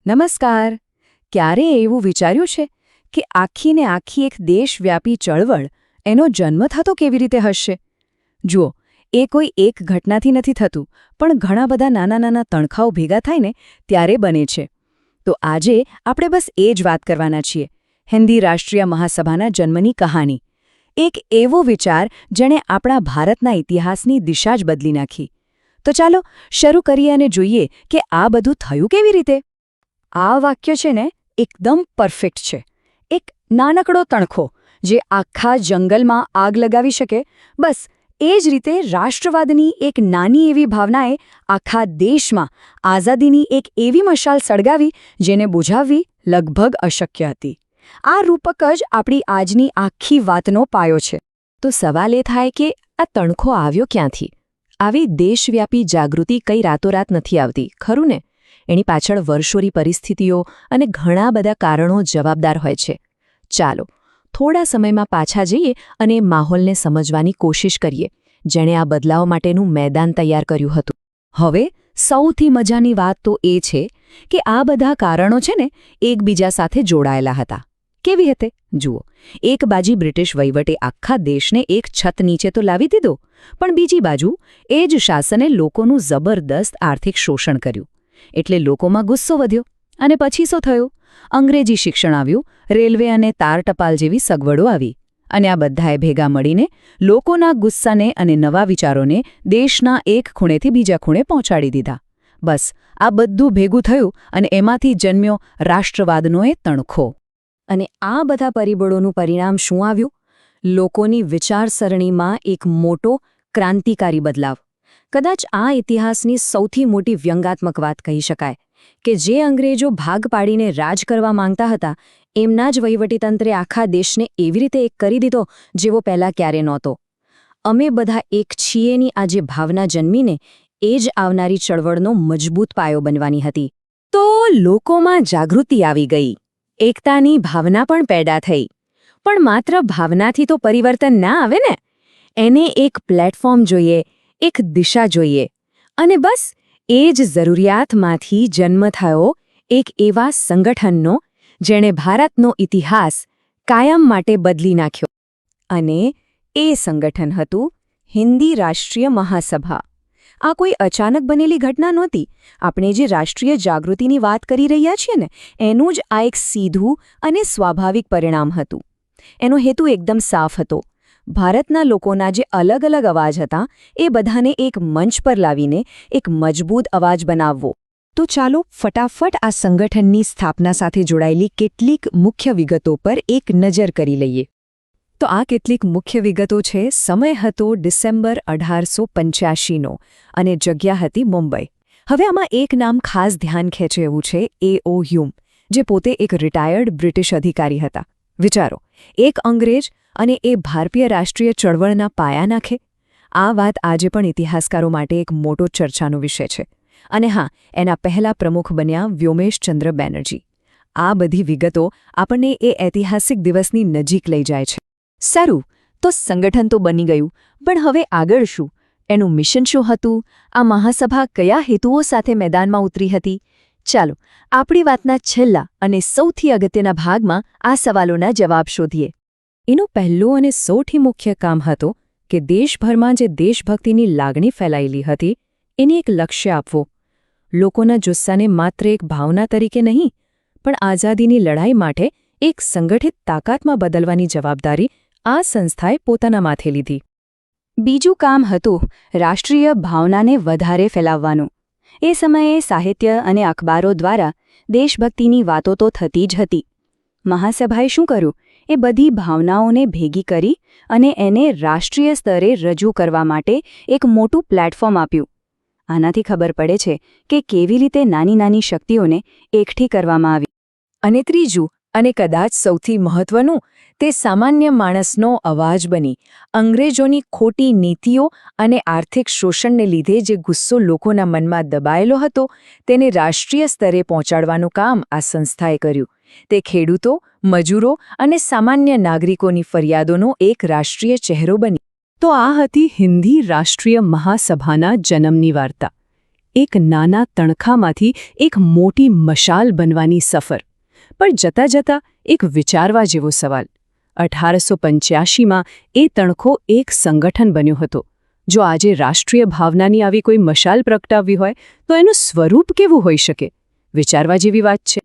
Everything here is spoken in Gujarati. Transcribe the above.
નમસ્કાર. ક્યારેય એવું વિચાર્યું છે કે આખીને આખી એક દેશવ્યાપી ચળવળ એનો જન્મ થતો કેવી રીતે હશે? જુઓ, એ કોઈ એક ઘટનાથી નથી થતું, પણ ઘણા બધા નાના નાના તણખાઓ ભેગા થાય ને ત્યારે બને છે. તો આજે આપણે બસ એ જ વાત કરવાના છીએ, હિન્દી રાષ્ટ્રીય મહાસભાના જન્મની કહાની. એક એવો વિચાર જેણે આપણા ભારતના ઇતિહાસની દિશા જ બદલી નાખી. તો ચાલો શરૂ કરીએ અને જોઈએ કે આ બધું થયું કેવી રીતે. આ વાક્ય છે ને એકદમ પરફેક્ટ છે. એક નાનકડો તણખો જે આખા જંગલમાં આગ લગાવી શકે, બસ એ જ રીતે રાષ્ટ્રવાદની એક નાની એવી ભાવનાએ આખા દેશમાં આઝાદીની એક એવી મશાલ સળગાવી જેને બુઝાવવી લગભગ અશક્ય હતી. આ રૂપક જ આપણી આજની આખી વાતનો પાયો છે. તો સવાલ એ થાય કે આ તણખો આવ્યો ક્યાંથી? આવી દેશવ્યાપી જાગૃતિ કઈ રાતોરાત નથી આવતી, ખરું ને? એની પાછળ વર્ષોની પરિસ્થિતિઓ અને ઘણા બધા કારણો જવાબદાર હોય છે. ચાલો થોડા સમયમાં પાછા જઈએ અને માહોલને સમજવાની કોશિશ કરીએ, જેણે આ બદલાવ માટેનું મેદાન તૈયાર કર્યું હતું. હવે સૌથી મજાની વાત તો એ છે કે આ બધા કારણો છે ને એકબીજા સાથે જોડાયેલા હતા. કેવી રીતે? જુઓ, એક બાજુ બ્રિટિશ વહીવટે આખા દેશને એક છત નીચે તો લાવી દીધો, પણ બીજી બાજુ એ જ શાસને લોકોનું જબરદસ્ત આર્થિક શોષણ કર્યું. એટલે લોકોમાં ગુસ્સો વધ્યો અને પછી શું થયું? અંગ્રેજી શિક્ષણ આવ્યું, રેલવે અને તાર ટપાલ જેવી સગવડો આવી, અને આ બધાએ ભેગા મળીને લોકોના ગુસ્સાને અને નવા વિચારોને દેશના એક ખૂણેથી બીજા ખૂણે પહોંચાડી દીધા. બસ આ બધું ભેગું થયું અને એમાંથી જન્મ્યો રાષ્ટ્રવાદનો એ તણખો. અને આ બધા પરિબળોનું પરિણામ શું આવ્યું? લોકોની વિચારસરણીમાં એક મોટો ક્રાંતિકારી બદલાવ. કદાચ આ ઇતિહાસની સૌથી મોટી વ્યંગાત્મક વાત કહી શકાય કે જે અંગ્રેજો ભાગ પાડીને રાજ કરવા માંગતા હતા, એમના જ વહીવટીતંત્રે આખા દેશને એવી રીતે એક કરી દીધો જેવો પહેલાં ક્યારે નહોતો. અમે બધા એક છીએની આ જે ભાવના જન્મીને એ જ આવનારી ચળવળનો મજબૂત પાયો બનવાની હતી. તો લોકોમાં જાગૃતિ આવી ગઈ, એકતાની ભાવના પણ પેદા થઈ. પણ માત્ર ભાવનાથી તો પરિવર્તન ના આવે ને. એને એક પ્લેટફોર્મ જોઈએ, એક દિશા જોઈએ. અને બસ એ જ જરૂરિયાતમાંથી જન્મ થયો એક એવા સંગઠનનો જેણે ભારતનો ઇતિહાસ કાયમ માટે બદલી નાખ્યો. અને એ સંગઠન હતું હિન્દી રાષ્ટ્રીય મહાસભા. આ કોઈ અચાનક બનેલી ઘટના નહોતી. આપણે જે રાષ્ટ્રીય જાગૃતિની વાત કરી રહ્યા છીએ ને, એનું જ આ એક સીધું અને સ્વાભાવિક પરિણામ હતું. એનો હેતુ એકદમ સાફ હતો. ભારતના લોકોના જે અલગ અલગ અવાજ હતા એ બધાને એક મંચ પર લાવીને એક મજબૂત અવાજ બનાવવો. તો ચાલો ફટાફટ આ સંગઠનની સ્થાપના સાથે જોડાયેલી કેટલીક મુખ્ય વિગતો પર એક નજર કરી લઈએ. તો આ કેટલીક મુખ્ય વિગતો છે. સમય હતો ડિસેમ્બર 1885નો અને જગ્યા હતી મુંબઈ. હવે આમાં એક નામ ખાસ ધ્યાન ખેંચે એવું છે, A.O. હ્યુમ, જે પોતે એક રિટાયર્ડ બ્રિટિશ અધિકારી હતા. વિચારો, એક અંગ્રેજ અને એ ભારતીય રાષ્ટ્રીય ચળવળના પાયા નાખે. આ વાત આજે પણ ઇતિહાસકારો માટે એક મોટો ચર્ચાનો વિષય છે. અને હા, એના પહેલા પ્રમુખ બન્યા વ્યોમેશચંદ્ર બેનર્જી. આ બધી વિગતો આપણને એ ઐતિહાસિક દિવસની નજીક લઈ જાય છે. સારું, તો સંગઠન તો બની ગયું, પણ હવે આગળ શું? એનું મિશન શું હતું? આ મહાસભા કયા હેતુઓ સાથે મેદાનમાં ઉતરી હતી? ચાલો આપણી વાતના છેલ્લા અને સૌથી અગત્યના ભાગમાં આ સવાલોના જવાબ શોધીએ. એનું પહેલું અને સૌથી મુખ્ય કામ હતું કે દેશભરમાં જે દેશભક્તિની લાગણી ફેલાયેલી હતી એને એક લક્ષ્ય આપવો. લોકોના જુસ્સાને માત્ર એક ભાવના તરીકે નહીં, પણ આઝાદીની લડાઈ માટે એક સંગઠિત તાકાતમાં બદલવાની જવાબદારી આ સંસ્થાએ પોતાના માથે લીધી. બીજું કામ હતું રાષ્ટ્રીય ભાવનાને વધારે ફેલાવવાનું. એ સમયે સાહિત્ય અને અખબારો દ્વારા દેશભક્તિની વાતો તો થતી જ હતી. મહાસભાએ શું કર્યું? એ બધી ભાવનાઓને ભેગી કરી અને એને રાષ્ટ્રીય સ્તરે રજૂ કરવા માટે એક મોટું પ્લેટફોર્મ આપ્યું. આનાથી ખબર પડે છે કે કેવી રીતે નાની નાની શક્તિઓને એકઠી કરવામાં આવી. અને ત્રીજું, અને કદાચ સૌથી મહત્વનું, તે સામાન્ય માણસનો અવાજ બની. અંગ્રેજોની ખોટી નીતિઓ અને આર્થિક શોષણને લીધે જે ગુસ્સો લોકોના મનમાં દબાયેલો હતો તેને રાષ્ટ્રીય સ્તરે પહોંચાડવાનું કામ આ સંસ્થાએ કર્યું. તે ખેડૂતો, મજૂરો અને સામાન્ય નાગરિકોની ફરિયાદોનો એક રાષ્ટ્રીય ચહેરો બની. તો આ હતી હિન્દી રાષ્ટ્રીય મહાસભાના જન્મની વાર્તા. એક નાના તણખામાંથી એક મોટી મશાલ બનવાની સફર. પણ જતાં જતાં એક વિચારવા જેવો સવાલ. 1885માં એ તણખો એક સંગઠન બન્યો હતો. જો આજે રાષ્ટ્રીય ભાવનાની આવી કોઈ મશાલ પ્રગટાવવી હોય તો એનું સ્વરૂપ કેવું હોઈ શકે? વિચારવા જેવી વાત છે.